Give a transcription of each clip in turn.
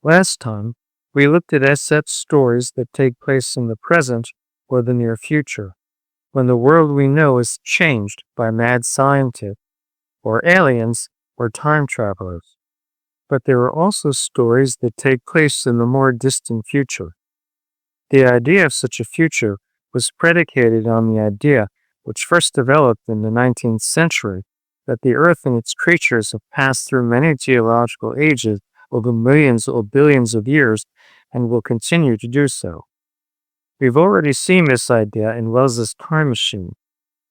Last time, we looked at SF stories that take place in the present or the near future, when the world we know is changed by mad scientists, or aliens, or time travelers. But there are also stories that take place in the more distant future. The idea of such a future was predicated on the idea, which first developed in the 19th century, that the Earth and its creatures have passed through many geological ages over millions or billions of years and will continue to do so. We've already seen this idea in Wells's Time Machine,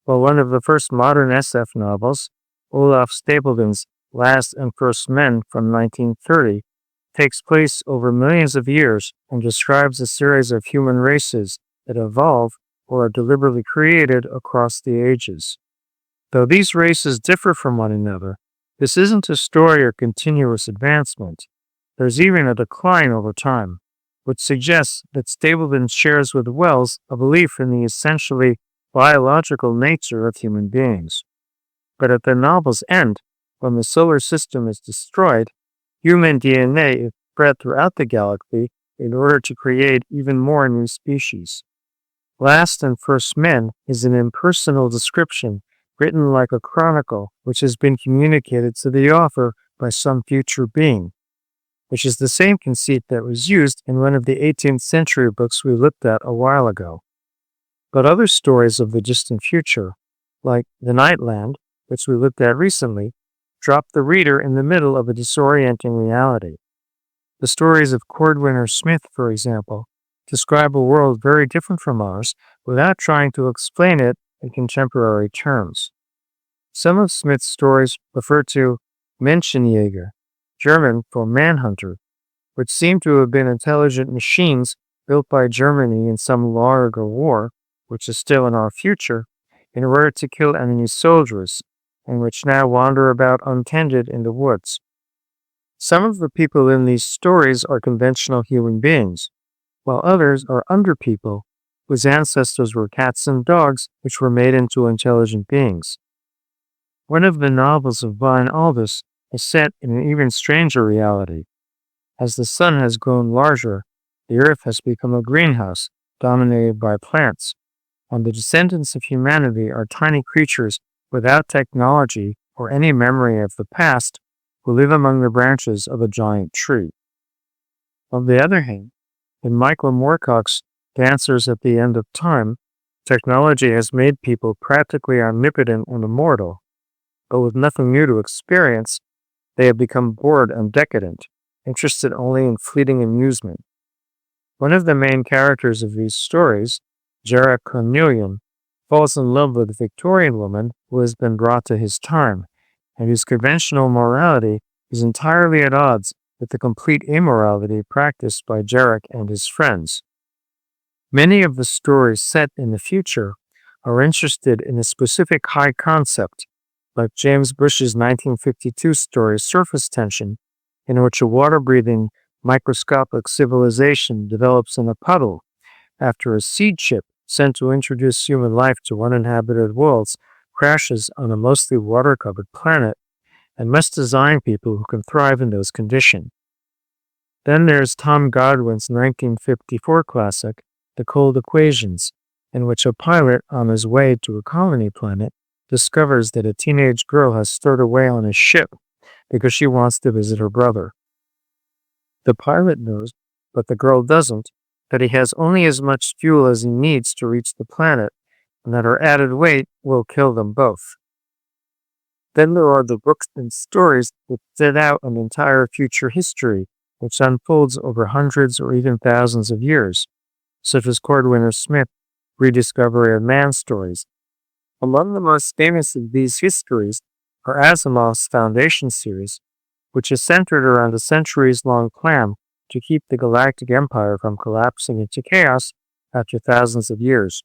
while one of the first modern SF novels, Olaf Stapledon's Last and First Men from 1930, takes place over millions of years and describes a series of human races that evolve or are deliberately created across the ages. Though these races differ from one another, this isn't a story of continuous advancement. There's even a decline over time, which suggests that Stapleton shares with Wells a belief in the essentially biological nature of human beings. But at the novel's end, when the solar system is destroyed, human DNA is spread throughout the galaxy in order to create even more new species. Last and First Men is an impersonal description written like a chronicle which has been communicated to the author by some future being, which is the same conceit that was used in one of the 18th century books we looked at a while ago. But other stories of the distant future, like The Nightland, which we looked at recently, drop the reader in the middle of a disorienting reality. The stories of Cordwainer Smith, for example, describe a world very different from ours without trying to explain it in contemporary terms. Some of Smith's stories refer to Menschenjäger, German for manhunter, which seem to have been intelligent machines built by Germany in some larger war, which is still in our future, in order to kill enemy soldiers, and which now wander about untended in the woods. Some of the people in these stories are conventional human beings, while others are under-people whose ancestors were cats and dogs which were made into intelligent beings. One of the novels of Vine Aldis is set in an even stranger reality. As the sun has grown larger, the earth has become a greenhouse dominated by plants, and the descendants of humanity are tiny creatures without technology or any memory of the past who live among the branches of a giant tree. On the other hand, in Michael Moorcock's Dancers at the End of Time, technology has made people practically omnipotent and immortal, but with nothing new to experience, they have become bored and decadent, interested only in fleeting amusement. One of the main characters of these stories, Jarek Cornelian, falls in love with a Victorian woman who has been brought to his time, and whose conventional morality is entirely at odds with the complete immorality practiced by Jarek and his friends. Many of the stories set in the future are interested in a specific high concept, like James Bush's 1952 story Surface Tension, in which a water-breathing microscopic civilization develops in a puddle after a seed ship sent to introduce human life to uninhabited worlds crashes on a mostly water-covered planet and must design people who can thrive in those conditions. Then there's Tom Godwin's 1954 classic, The Cold Equations, in which a pilot on his way to a colony planet discovers that a teenage girl has stowed away on his ship because she wants to visit her brother. The pilot knows, but the girl doesn't, that he has only as much fuel as he needs to reach the planet, and that her added weight will kill them both. Then there are the books and stories that set out an entire future history, which unfolds over hundreds or even thousands of years, such as Cordwainer Smith's Rediscovery of Man stories. Among the most famous of these histories are Asimov's Foundation series, which is centered around a centuries-long plan to keep the galactic empire from collapsing into chaos after thousands of years,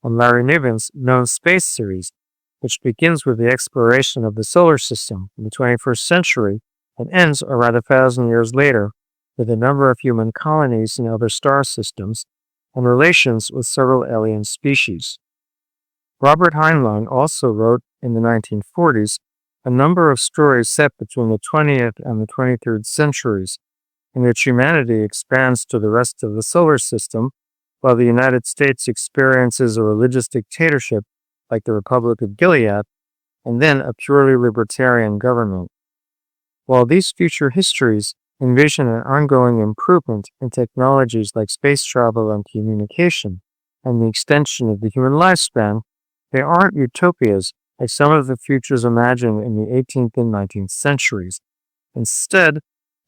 and Larry Niven's Known Space series, which begins with the exploration of the solar system in the 21st century and ends around 1,000 years later with a number of human colonies in other star systems and relations with several alien species. Robert Heinlein also wrote in the 1940s a number of stories set between the 20th and the 23rd centuries, in which humanity expands to the rest of the solar system, while the United States experiences a religious dictatorship like the Republic of Gilead, and then a purely libertarian government. While these future histories envision an ongoing improvement in technologies like space travel and communication, and the extension of the human lifespan, they aren't utopias like some of the futures imagined in the 18th and 19th centuries. Instead,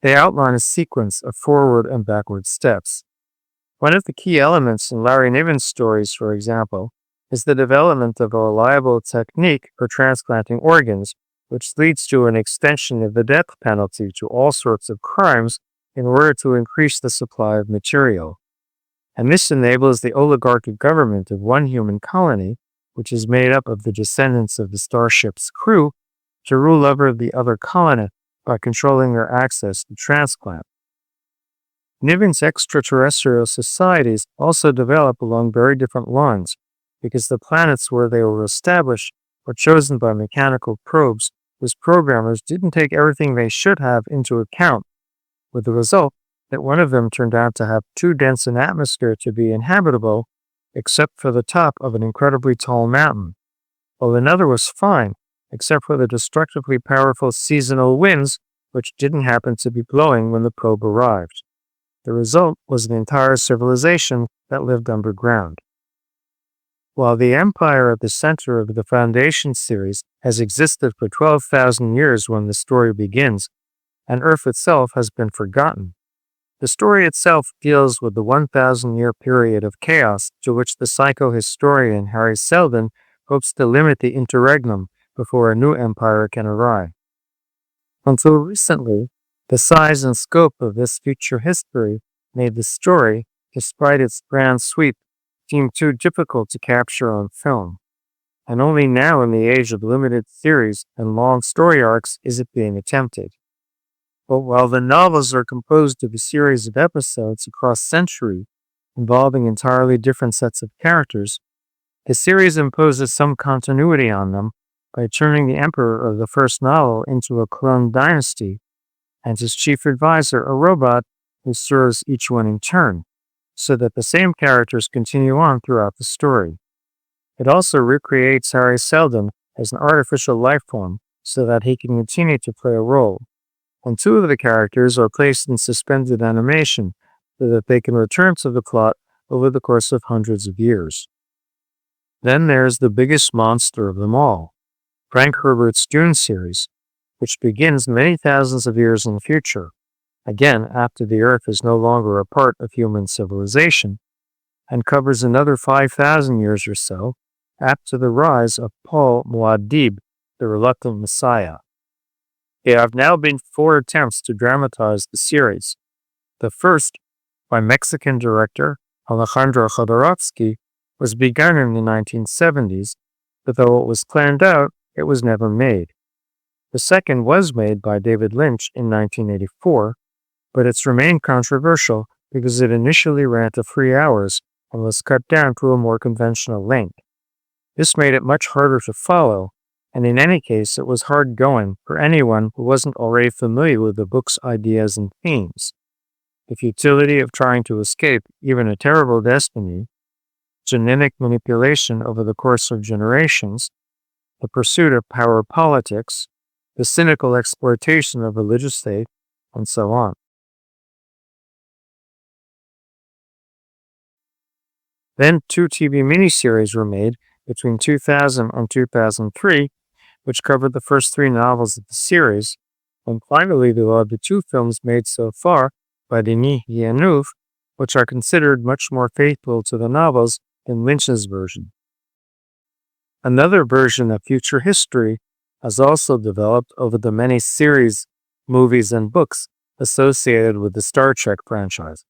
they outline a sequence of forward and backward steps. One of the key elements in Larry Niven's stories, for example, is the development of a reliable technique for transplanting organs, which leads to an extension of the death penalty to all sorts of crimes in order to increase the supply of material. And this enables the oligarchic government of one human colony, which is made up of the descendants of the starship's crew, to rule over the other colony by controlling their access to transplant. Niven's extraterrestrial societies also develop along very different lines, because the planets where they were established were chosen by mechanical probes whose programmers didn't take everything they should have into account, with the result that one of them turned out to have too dense an atmosphere to be inhabitable, except for the top of an incredibly tall mountain, while another was fine, except for the destructively powerful seasonal winds which didn't happen to be blowing when the probe arrived. The result was an entire civilization that lived underground. While the empire at the center of the Foundation series has existed for 12,000 years when the story begins, and Earth itself has been forgotten, the story itself deals with the 1,000-year period of chaos to which the psychohistorian Harry Seldon hopes to limit the interregnum before a new empire can arrive. Until recently, the size and scope of this future history made the story, despite its grand sweep, seem too difficult to capture on film. And only now in the age of limited series and long story arcs is it being attempted. But while the novels are composed of a series of episodes across centuries, involving entirely different sets of characters, the series imposes some continuity on them by turning the emperor of the first novel into a clone dynasty, and his chief advisor a robot who serves each one in turn, so that the same characters continue on throughout the story. It also recreates Harry Seldon as an artificial life form so that he can continue to play a role, and two of the characters are placed in suspended animation so that they can return to the plot over the course of hundreds of years. Then there's the biggest monster of them all, Frank Herbert's Dune series, which begins many thousands of years in the future, again after the Earth is no longer a part of human civilization, and covers another 5,000 years or so after the rise of Paul Muad'Dib, the reluctant Messiah. There have now been 4 attempts to dramatize the series. The first, by Mexican director Alejandro Jodorowsky, was begun in the 1970s, but though it was planned out, it was never made. The second was made by David Lynch in 1984, but it's remained controversial because it initially ran to 3 hours and was cut down to a more conventional length. This made it much harder to follow, and in any case it was hard going for anyone who wasn't already familiar with the book's ideas and themes. The futility of trying to escape even a terrible destiny, genetic manipulation over the course of generations, the pursuit of power politics, the cynical exploitation of religious faith, and so on. Then 2 TV miniseries were made between 2000 and 2003, which covered the first 3 novels of the series, and finally there are the 2 films made so far by Denis Villeneuve, which are considered much more faithful to the novels than Lynch's version. Another version of future history has also developed over the many series, movies, and books associated with the Star Trek franchise.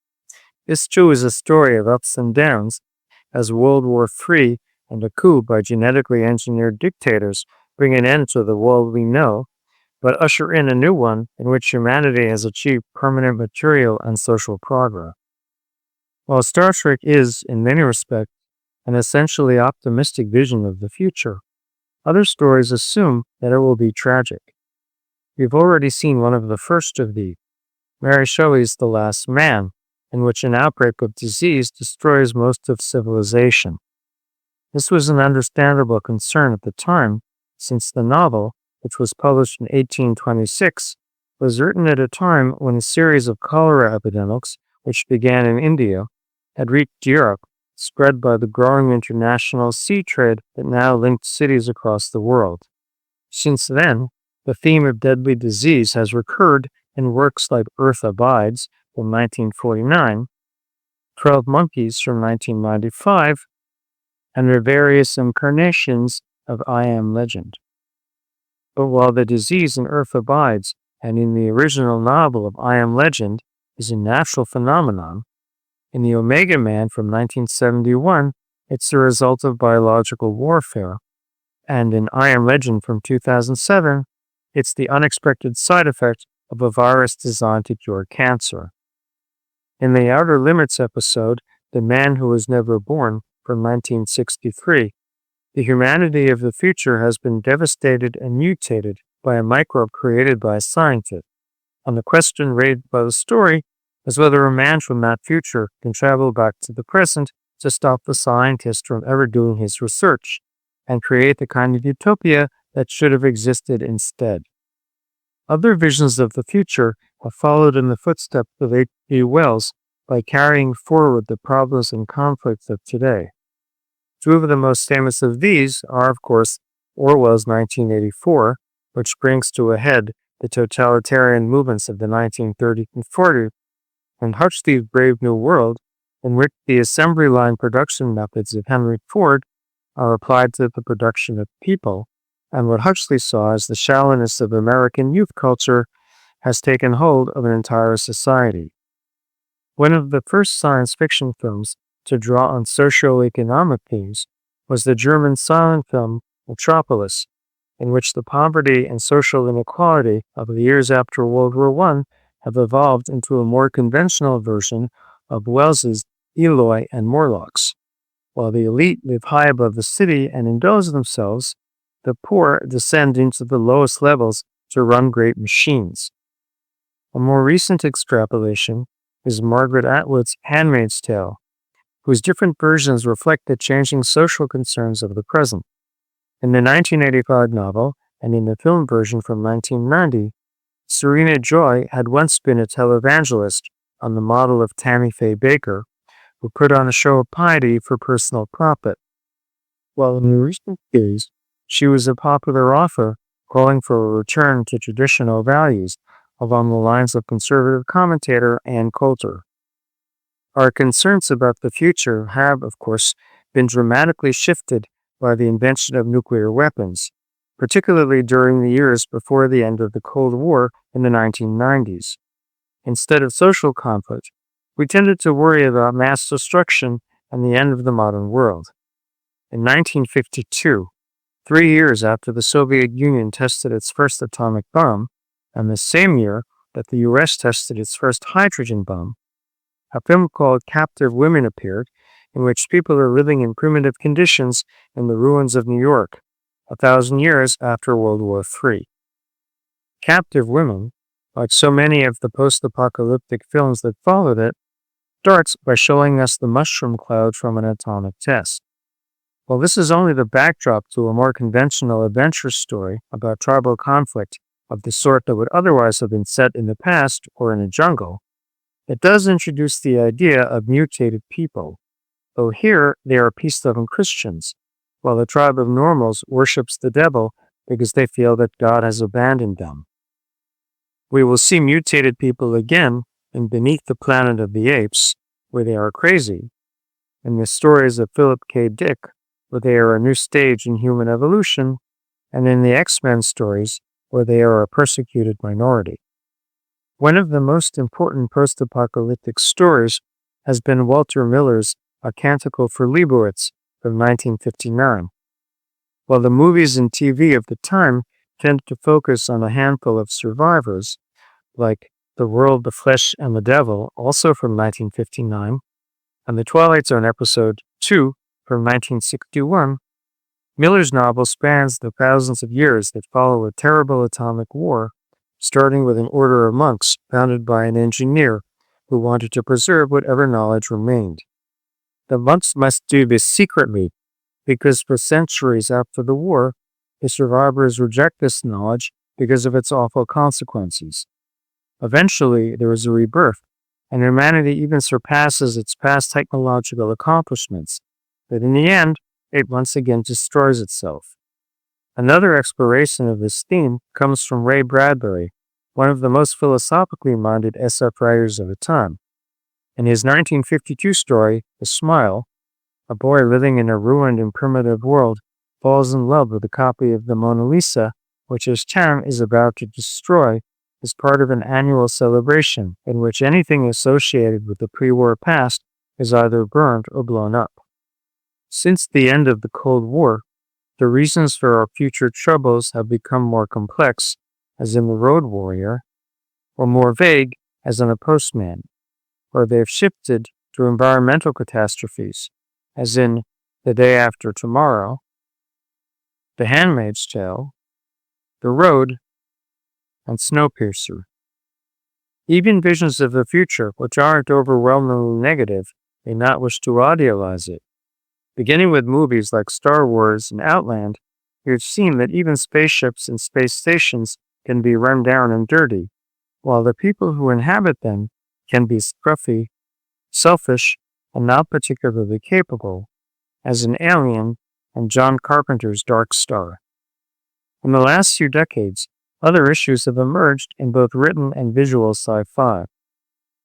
This too is a story of ups and downs, as World War III and a coup by genetically engineered dictators bring an end to the world we know, but usher in a new one in which humanity has achieved permanent material and social progress. While Star Trek is, in many respects, an essentially optimistic vision of the future, other stories assume that it will be tragic. We've already seen one of the first of these, Mary Shelley's The Last Man, in which an outbreak of disease destroys most of civilization. This was an understandable concern at the time, since the novel, which was published in 1826, was written at a time when a series of cholera epidemics, which began in India, had reached Europe, spread by the growing international sea trade that now linked cities across the world. Since then, the theme of deadly disease has recurred in works like Earth Abides from 1949, 12 Monkeys from 1995, and their various incarnations of I Am Legend. But while the disease in Earth Abides and in the original novel of I Am Legend is a natural phenomenon, in the Omega Man from 1971, it's the result of biological warfare, and in I Am Legend from 2007, it's the unexpected side effect of a virus designed to cure cancer. In the Outer Limits episode, The Man Who Was Never Born from 1963, the humanity of the future has been devastated and mutated by a microbe created by a scientist, and the question raised by the story is whether a man from that future can travel back to the present to stop the scientist from ever doing his research and create the kind of utopia that should have existed instead. Other visions of the future have followed in the footsteps of H.G. Wells by carrying forward the problems and conflicts of today. Two of the most famous of these are, of course, Orwell's 1984, which brings to a head the totalitarian movements of the 1930s and 40s, and Huxley's Brave New World, in which the assembly line production methods of Henry Ford are applied to the production of people, and what Huxley saw as the shallowness of American youth culture has taken hold of an entire society. One of the first science fiction films to draw on socioeconomic themes was the German silent film Metropolis, in which the poverty and social inequality of the years after World War I have evolved into a more conventional version of Wells's Eloy and Morlocks. While the elite live high above the city and indulge themselves, the poor descend into the lowest levels to run great machines. A more recent extrapolation is Margaret Atwood's Handmaid's Tale, whose different versions reflect the changing social concerns of the present. In the 1985 novel, and in the film version from 1990, Serena Joy had once been a televangelist on the model of Tammy Faye Baker, who put on a show of piety for personal profit. While in the recent years, she was a popular author calling for a return to traditional values along the lines of conservative commentator Ann Coulter. Our concerns about the future have, of course, been dramatically shifted by the invention of nuclear weapons, particularly during the years before the end of the Cold War in the 1990s. Instead of social conflict, we tended to worry about mass destruction and the end of the modern world. In 1952, 3 years after the Soviet Union tested its first atomic bomb, and the same year that the U.S. tested its first hydrogen bomb, a film called Captive Women appeared, in which people are living in primitive conditions in the ruins of New York, 1,000 years after World War III. Captive Women, like so many of the post-apocalyptic films that followed it, starts by showing us the mushroom cloud from an atomic test. While this is only the backdrop to a more conventional adventure story about tribal conflict of the sort that would otherwise have been set in the past or in a jungle, it does introduce the idea of mutated people, though here they are peace-loving Christians, while the tribe of normals worships the devil because they feel that God has abandoned them. We will see mutated people again in Beneath the Planet of the Apes, where they are crazy, in the stories of Philip K. Dick, where they are a new stage in human evolution, and in the X-Men stories, where they are a persecuted minority. One of the most important post-apocalyptic stories has been Walter Miller's A Canticle for Leibowitz from 1959. While the movies and TV of the time tend to focus on a handful of survivors, like The World, the Flesh, and the Devil, also from 1959, and The Twilight Zone episode 2 from 1961, Miller's novel spans the thousands of years that follow a terrible atomic war starting with an order of monks founded by an engineer who wanted to preserve whatever knowledge remained. The monks must do this secretly because for centuries after the war, the survivors reject this knowledge because of its awful consequences. Eventually, there is a rebirth, and humanity even surpasses its past technological accomplishments, but in the end, it once again destroys itself. Another exploration of this theme comes from Ray Bradbury, one of the most philosophically minded SF writers of the time. In his 1952 story, The Smile, a boy living in a ruined and primitive world falls in love with a copy of the Mona Lisa, which his town is about to destroy as part of an annual celebration in which anything associated with the pre-war past is either burned or blown up. Since the end of the Cold War, the reasons for our future troubles have become more complex, as in the Road Warrior, or more vague, as in a Postman, or they have shifted to environmental catastrophes, as in The Day After Tomorrow, The Handmaid's Tale, The Road, and Snowpiercer. Even visions of the future, which aren't overwhelmingly negative, may not wish to idealize it. Beginning with movies like Star Wars and Outland, we've seen that even spaceships and space stations can be run down and dirty, while the people who inhabit them can be scruffy, selfish, and not particularly capable, as in Alien and John Carpenter's Dark Star. In the last few decades, other issues have emerged in both written and visual sci-fi.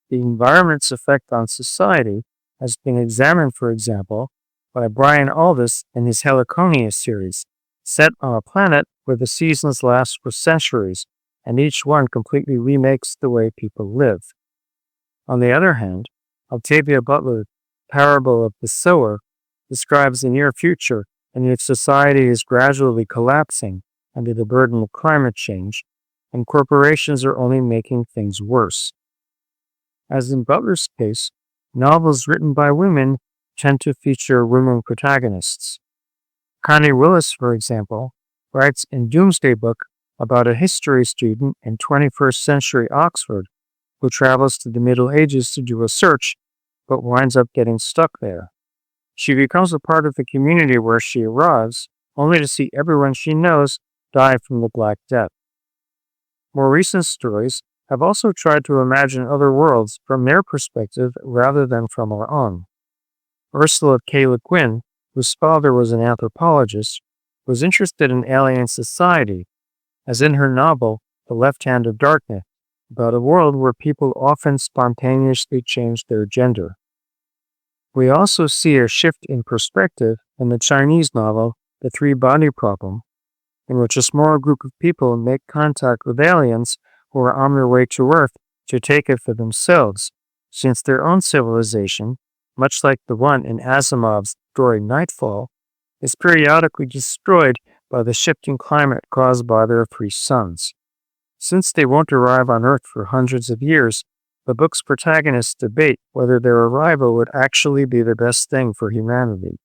The environment's effect on society has been examined, for example, by Brian Aldiss in his Heliconia series, set on a planet where the seasons last for centuries, and each one completely remakes the way people live. On the other hand, Octavia Butler's Parable of the Sower describes a near future in which society is gradually collapsing under the burden of climate change, and corporations are only making things worse. As in Butler's case, novels written by women tend to feature women protagonists. Connie Willis, for example, writes in Doomsday Book about a history student in 21st century Oxford who travels to the Middle Ages to do a search, but winds up getting stuck there. She becomes a part of the community where she arrives, only to see everyone she knows die from the Black Death. More recent stories have also tried to imagine other worlds from their perspective rather than from our own. Ursula K. Le Guin, whose father was an anthropologist, was interested in alien society, as in her novel The Left Hand of Darkness, about a world where people often spontaneously change their gender. We also see a shift in perspective in the Chinese novel The Three-Body Problem, in which a small group of people make contact with aliens who are on their way to Earth to take it for themselves, since their own civilization, much like the one in Asimov's story Nightfall, is periodically destroyed by the shifting climate caused by their three suns. Since they won't arrive on Earth for hundreds of years, the book's protagonists debate whether their arrival would actually be the best thing for humanity.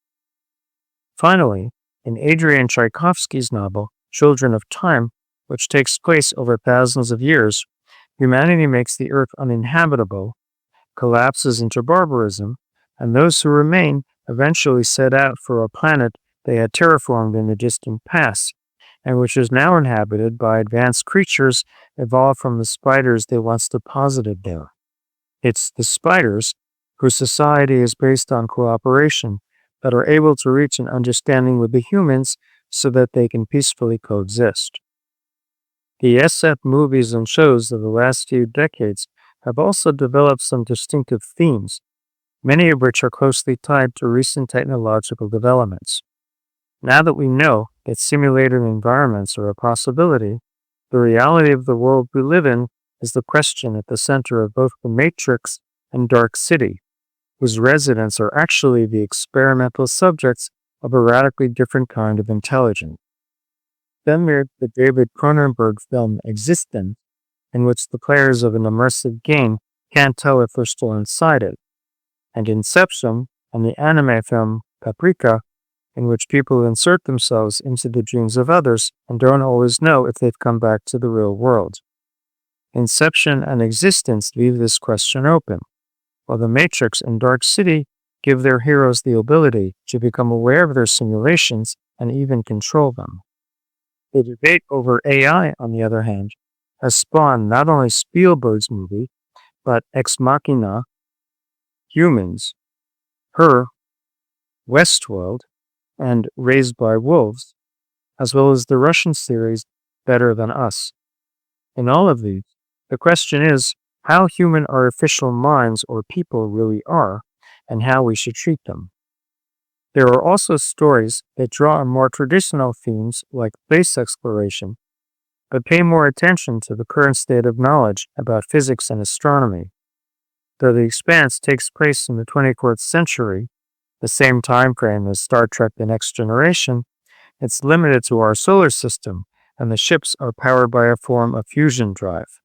Finally, in Adrian Tchaikovsky's novel Children of Time, which takes place over thousands of years, humanity makes the Earth uninhabitable, collapses into barbarism, and those who remain eventually set out for a planet they had terraformed in the distant past, and which is now inhabited by advanced creatures evolved from the spiders they once deposited there. It's the spiders, whose society is based on cooperation, that are able to reach an understanding with the humans so that they can peacefully coexist. The SF movies and shows of the last few decades have also developed some distinctive themes, many of which are closely tied to recent technological developments. Now that we know that simulated environments are a possibility, the reality of the world we live in is the question at the center of both The Matrix and Dark City, whose residents are actually the experimental subjects of a radically different kind of intelligence. Then there's the David Cronenberg film Existence, in which the players of an immersive game can't tell if they're still inside it, and Inception, and the anime film Paprika, in which people insert themselves into the dreams of others and don't always know if they've come back to the real world. Inception and Existence leave this question open, while The Matrix and Dark City give their heroes the ability to become aware of their simulations and even control them. The debate over AI, on the other hand, has spawned not only Spielberg's movie, but Ex Machina, Humans, Her, Westworld, and Raised by Wolves, as well as the Russian series Better Than Us. In all of these, the question is how human artificial minds or people really are, and how we should treat them. There are also stories that draw on more traditional themes like space exploration, but pay more attention to the current state of knowledge about physics and astronomy. Though The Expanse takes place in the 24th century, the same time frame as Star Trek The Next Generation, it's limited to our solar system, and the ships are powered by a form of fusion drive.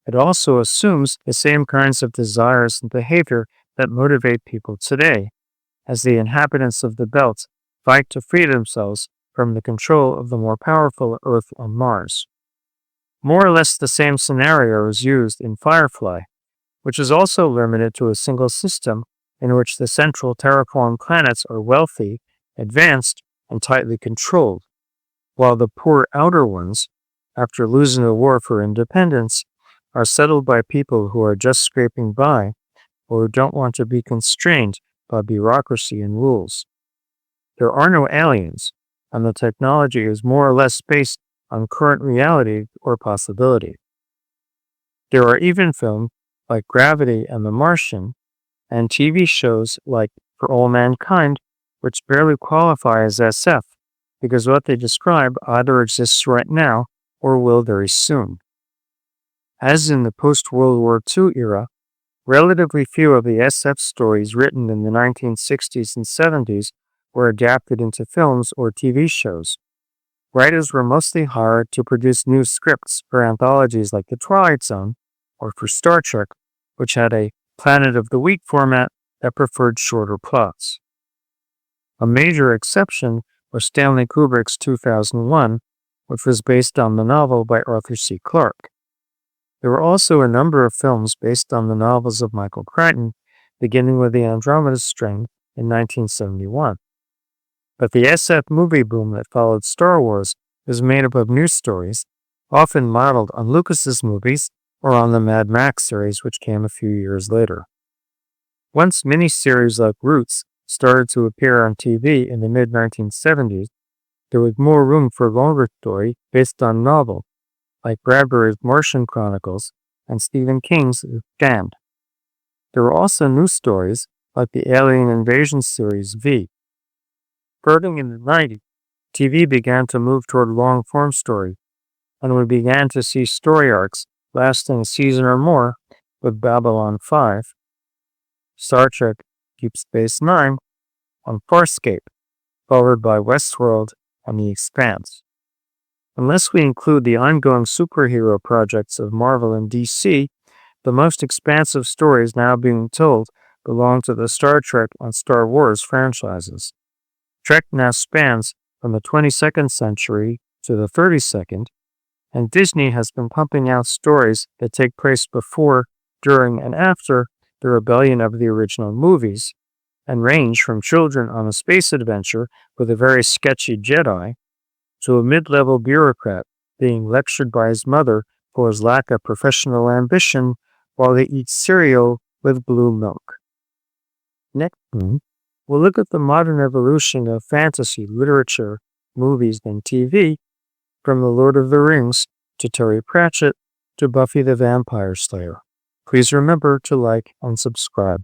It also assumes the same kinds of desires and behavior that motivate people today, as the inhabitants of the belt fight to free themselves from the control of the more powerful Earth and Mars. More or less the same scenario is used in Firefly, which is also limited to a single system in which the central terraformed planets are wealthy, advanced, and tightly controlled, while the poor outer ones, after losing a war for independence, are settled by people who are just scraping by or who don't want to be constrained by bureaucracy and rules. There are no aliens, and the technology is more or less based on current reality or possibility. There are even films like Gravity and The Martian, and TV shows like For All Mankind, which barely qualify as SF, because what they describe either exists right now or will very soon. As in the post-World War II era, relatively few of the SF stories written in the 1960s and 70s were adapted into films or TV shows. Writers were mostly hired to produce new scripts for anthologies like The Twilight Zone or for Star Trek, which had a Planet of the Week format that preferred shorter plots. A major exception was Stanley Kubrick's 2001, which was based on the novel by Arthur C. Clarke. There were also a number of films based on the novels of Michael Crichton, beginning with The Andromeda Strain in 1971. But the SF movie boom that followed Star Wars was made up of new stories, often modeled on Lucas's movies or on the Mad Max series, which came a few years later. Once miniseries like Roots started to appear on TV in the mid-1970s, there was more room for longer story based on novel, like Bradbury's Martian Chronicles and Stephen King's Damned. There were also new stories like the Alien Invasion series V. Starting in the 90s, TV began to move toward long-form story, and we began to see story arcs lasting a season or more with Babylon 5, Star Trek Deep Space Nine, and Farscape, followed by Westworld and The Expanse. Unless we include the ongoing superhero projects of Marvel and DC, the most expansive stories now being told belong to the Star Trek and Star Wars franchises. Trek now spans from the 22nd century to the 32nd, and Disney has been pumping out stories that take place before, during, and after the rebellion of the original movies, and range from children on a space adventure with a very sketchy Jedi to a mid-level bureaucrat being lectured by his mother for his lack of professional ambition while they eat cereal with blue milk. Next, we'll look at the modern evolution of fantasy, literature, movies, and TV, from The Lord of the Rings to Terry Pratchett to Buffy the Vampire Slayer. Please remember to like and subscribe.